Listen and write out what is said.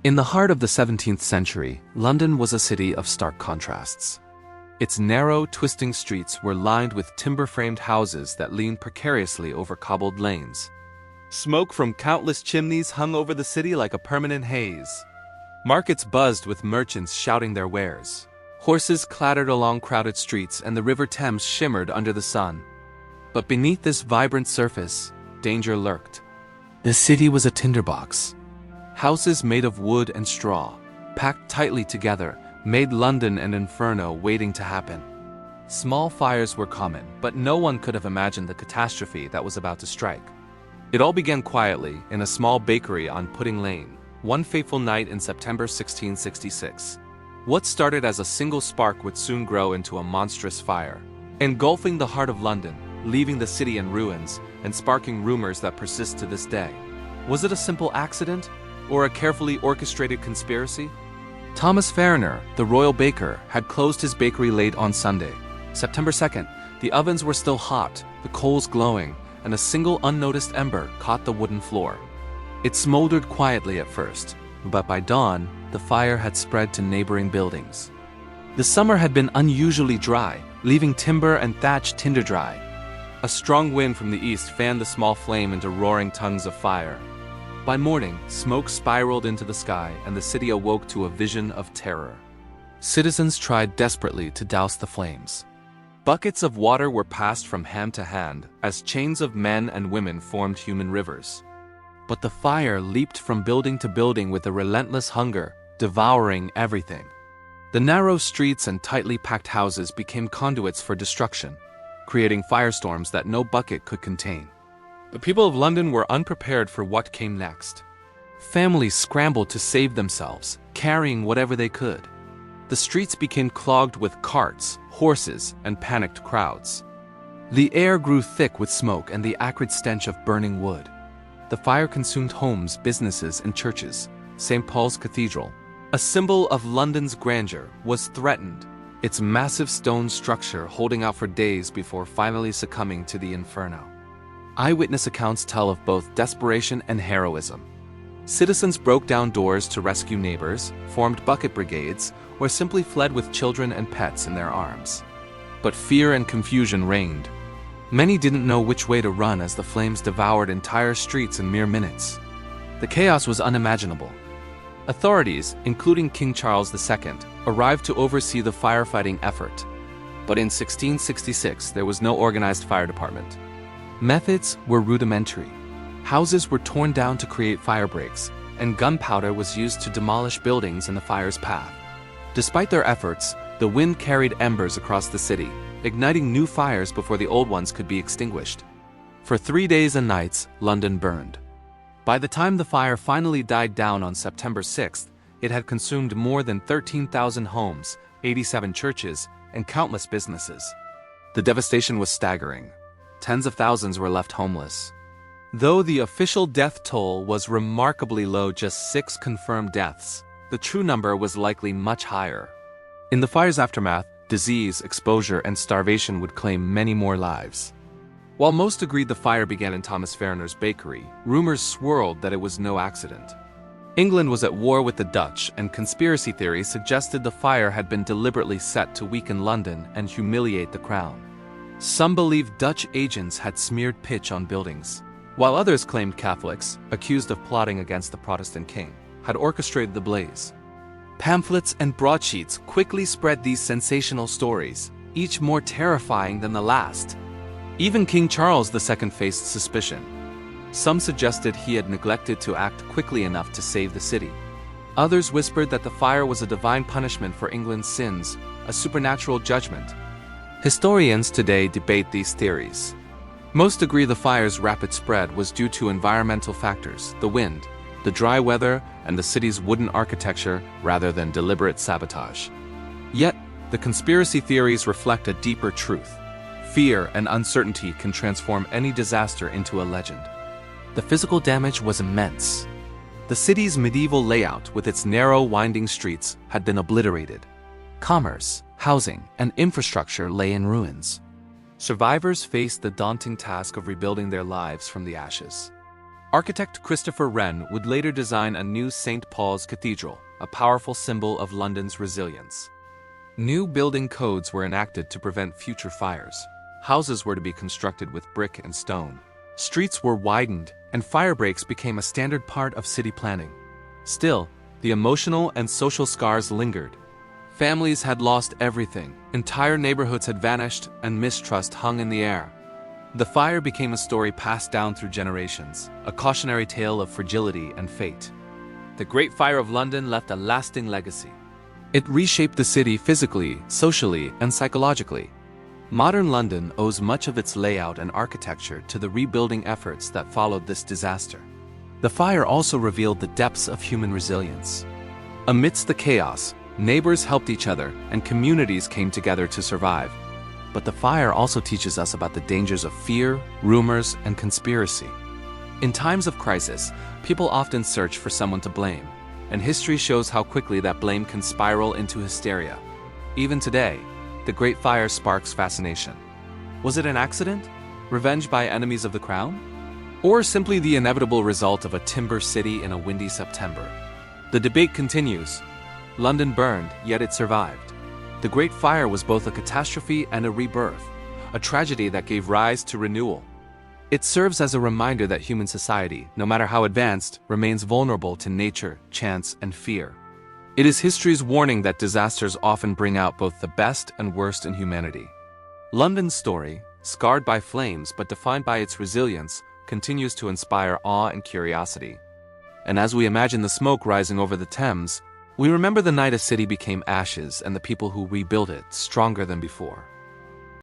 In the heart of the 17th century, London was a city of stark contrasts. Its narrow, twisting streets were lined with timber-framed houses that leaned precariously over cobbled lanes. Smoke from countless chimneys hung over the city like a permanent haze. Markets buzzed with merchants shouting their wares. Horses clattered along crowded streets and the River Thames shimmered under the sun. But beneath this vibrant surface, danger lurked. The city was a tinderbox. Houses made of wood and straw, packed tightly together, made London an inferno waiting to happen. Small fires were common, but no one could have imagined the catastrophe that was about to strike. It all began quietly in a small bakery on Pudding Lane, one fateful night in September 1666. What started as a single spark would soon grow into a monstrous fire, engulfing the heart of London, leaving the city in ruins, and sparking rumors that persist to this day. Was it a simple accident, or a carefully orchestrated conspiracy? Thomas Fariner, the royal baker, had closed his bakery late on Sunday, September 2nd. The ovens were still hot, the coals glowing, and a single unnoticed ember caught the wooden floor. It smoldered quietly at first, but by dawn, the fire had spread to neighboring buildings. The summer had been unusually dry, leaving timber and thatch tinder dry. A strong wind from the east fanned the small flame into roaring tongues of fire. By morning, smoke spiraled into the sky and the city awoke to a vision of terror. Citizens tried desperately to douse the flames. Buckets of water were passed from hand to hand as chains of men and women formed human rivers. But the fire leaped from building to building with a relentless hunger, devouring everything. The narrow streets and tightly packed houses became conduits for destruction, creating firestorms that no bucket could contain. The people of London were unprepared for what came next. Families scrambled to save themselves, carrying whatever they could. The streets became clogged with carts, horses, and panicked crowds. The air grew thick with smoke and the acrid stench of burning wood. The fire consumed homes, businesses, and churches. St. Paul's Cathedral, a symbol of London's grandeur, was threatened, its massive stone structure holding out for days before finally succumbing to the inferno. Eyewitness accounts tell of both desperation and heroism. Citizens broke down doors to rescue neighbors, formed bucket brigades, or simply fled with children and pets in their arms. But fear and confusion reigned. Many didn't know which way to run as the flames devoured entire streets in mere minutes. The chaos was unimaginable. Authorities, including King Charles II, arrived to oversee the firefighting effort. But in 1666, there was no organized fire department. Methods were rudimentary. Houses were torn down to create fire breaks, and gunpowder was used to demolish buildings in the fire's path. Despite their efforts, the wind carried embers across the city, igniting new fires before the old ones could be extinguished. For 3 days and nights, London burned. By the time the fire finally died down on September 6th, it had consumed more than 13,000 homes, 87 churches, and countless businesses. The devastation was staggering. Tens of thousands were left homeless. Though the official death toll was remarkably low, just 6 confirmed deaths, the true number was likely much higher. In the fire's aftermath, disease, exposure, and starvation would claim many more lives. While most agreed the fire began in Thomas Fariner's bakery, rumors swirled that it was no accident. England was at war with the Dutch, and conspiracy theories suggested the fire had been deliberately set to weaken London and humiliate the crown. Some believed Dutch agents had smeared pitch on buildings, while others claimed Catholics, accused of plotting against the Protestant king, had orchestrated the blaze. Pamphlets and broadsheets quickly spread these sensational stories, each more terrifying than the last. Even King Charles II faced suspicion. Some suggested he had neglected to act quickly enough to save the city. Others whispered that the fire was a divine punishment for England's sins, a supernatural judgment. Historians today debate these theories. Most agree the fire's rapid spread was due to environmental factors, the wind, the dry weather, and the city's wooden architecture, rather than deliberate sabotage. Yet, the conspiracy theories reflect a deeper truth. Fear and uncertainty can transform any disaster into a legend. The physical damage was immense. The city's medieval layout, with its narrow, winding streets, had been obliterated. Commerce, housing, and infrastructure lay in ruins. Survivors faced the daunting task of rebuilding their lives from the ashes. Architect Christopher Wren would later design a new St. Paul's Cathedral, a powerful symbol of London's resilience. New building codes were enacted to prevent future fires. Houses were to be constructed with brick and stone. Streets were widened, and fire breaks became a standard part of city planning. Still, the emotional and social scars lingered. Families had lost everything, entire neighborhoods had vanished, and mistrust hung in the air. The fire became a story passed down through generations, a cautionary tale of fragility and fate. The Great Fire of London left a lasting legacy. It reshaped the city physically, socially, and psychologically. Modern London owes much of its layout and architecture to the rebuilding efforts that followed this disaster. The fire also revealed the depths of human resilience. Amidst the chaos, neighbors helped each other and communities came together to survive. But the fire also teaches us about the dangers of fear, rumors, and conspiracy. In times of crisis, people often search for someone to blame, and history shows how quickly that blame can spiral into hysteria. Even today, the Great Fire sparks fascination. Was it an accident? Revenge by enemies of the crown? Or simply the inevitable result of a timber city in a windy September? The debate continues. London burned, yet it survived. The Great Fire was both a catastrophe and a rebirth, a tragedy that gave rise to renewal. It serves as a reminder that human society, no matter how advanced, remains vulnerable to nature, chance, and fear. It is history's warning that disasters often bring out both the best and worst in humanity. London's story, scarred by flames but defined by its resilience, continues to inspire awe and curiosity. And as we imagine the smoke rising over the Thames, we remember the night a city became ashes and the people who rebuilt it stronger than before.